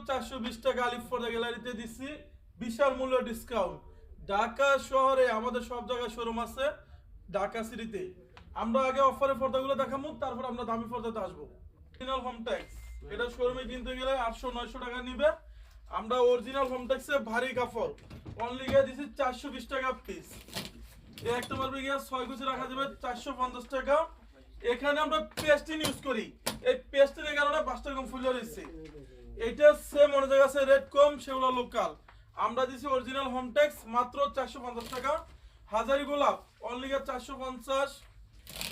420 টাকা আলিফ পর্দা গ্যালারিতে দিচ্ছি বিশাল মূল্য ডিসকাউন্ট। ঢাকা শহরে আমাদের সব জায়গায় শোরুম আছে, ঢাকা সিটিতে। আমরা আগে অফারের পর্দাগুলো দেখাবো, তারপর আমরা দামি পর্দাতে আসবো। অরিজিনাল হোম ট্যাক্স, এটা শোরুমে কিনতে গেলে 800-900 টাকা নিবে। আমরা অরিজিনাল হোম ট্যাক্সে ভারী কাপড় অনলি গিয়ে দিচ্ছি 420 টাকা পিস। এই একটা পারবে গিয়ে 6 কুচি রাখা যাবে 450 টাকা। এখানে আমরা পেস্টিন ইউজ করি, এই পেস্টিনের কারণে 5 টাকা কম ফুলে রয়েছে। এটা সেম অনেক জায়গা আছে রেট কম, সেগুলো লোকাল। আমরা দিছি অরিজিনাল হোম ট্যাক্স মাত্র 450 টাকা। হাজারি গোলাপ অনলি গিয়ে 450।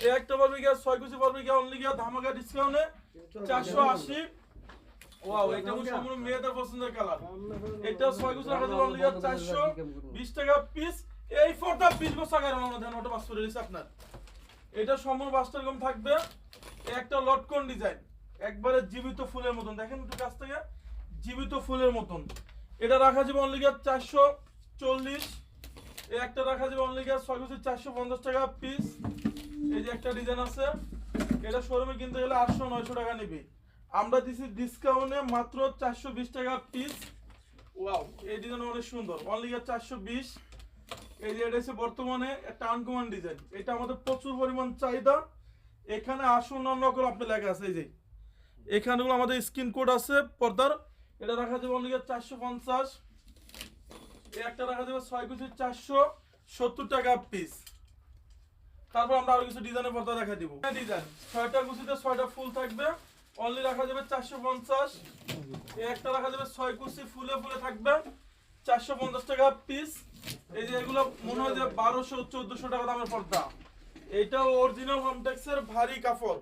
এই একটা পারবে গিয়ে 6 কুচি পারবে গিয়ে অনলি গিয়ে ধামাকা ডিসকাউন্টে 480। ওয়াও, এটা খুব সম্পূর্ণ মেয়েদের পছন্দের কালার। এটা 6 কুচি রাখা যাবে অনলি গিয়ে 420 টাকা পিস। এই ফোরটা 20 বছর আগে আমরা ধান ওটা পাস করে দিয়েছি আপনার। এটা সম্পূর্ণ 5 টাকা কম থাকবে। একটা লটকন ডিজাইন একবারে জীবিত ফুলের মতন, দেখেন একটু কাছ থেকে, জীবিত ফুলের মতন। এটা রাখা যাবে অনলি গিয়ে 440। এই একটা রাখা যাবে অনলি গিয়ে 6 কুচি 450 টাকা পিস। এই যে একটা ডিজাইন আছে, এটা শোরুমে কিনতে গেলে 800-900 টাকা নেবে। আমরা দিছি ডিসকাউন্টে মাত্র 420 টাকা পিস। ওয়াও, এই ডিজাইন অনেক সুন্দর, অনলি গিয়ে 420। এই যে এটা হচ্ছে বর্তমানে একটা আনকমন ডিজাইন, এটা আমাদের প্রচুর পরিমাণ চাহিদা। এখানে আসুন নকল আপনি লেখা আছে, এই যে এখানেগুলো আমাদের স্ক্রিন কোড আছে পর্দার। এটা রাখা যাবে অনলি 450। এই একটা রাখা যাবে 6 কুচি 470 টাকা পিস। তারপর আমরা আরো কিছু ডিজাইনের পর্দা দেখা দিব। ডিজাইন 6টা কুচিতে 6টা ফুল থাকবে, অনলি রাখা যাবে 450। এই একটা রাখা যাবে 6 কুচি ফুলে ফুলে থাকবে 450 টাকা পিস। এই যে এগুলো মনে হয় যে 1200-1400 টাকা দামের পর্দা। এটা অরিজিনাল হোমটেক্সের ভারী কাপড়,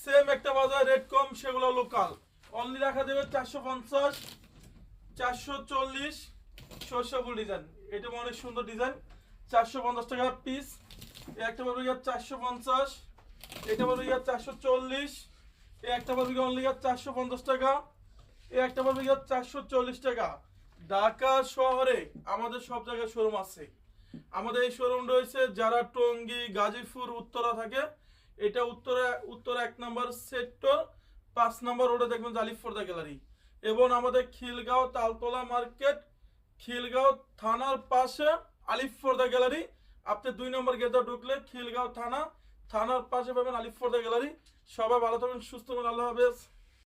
সেম একটা বাজার রেট কম, সেগুলো লোকাল। অনলি রাখা যাবে 450, 440। সরষেফুল ডিজাইন, এটা অনেক সুন্দর ডিজাইন, 450 টাকা পিস। একটা পাবে 450, এটা পাবে 440। এই একটা পাবে অনলি 450 টাকা। এই একটা পাবে 440 টাকা। ঢাকা শহরে আমাদের সব জায়গায় শোরুম আছে। আমাদের এই শোরুম রয়েছে যারা টঙ্গী, গাজীপুর, উত্তরা থাকে। এটা উত্তরা 1 নম্বর সেক্টর 5 নম্বর রোডে দেখবেন আলিফ পর্দা গ্যালারি। এবং আমাদের খিলগাঁও তালতলা মার্কেট, খিলগাঁও থানার পাশে আলিফ পর্দা গ্যালারি। আপনি 2 নম্বর গেটে ঢুকলে খিলগাঁও থানার পাশে পাবেন আলিফ পর্দা গ্যালারি। সবাই ভালো থাকবেন, সুস্থ থাকবেন, আল্লাহ হাফেজ।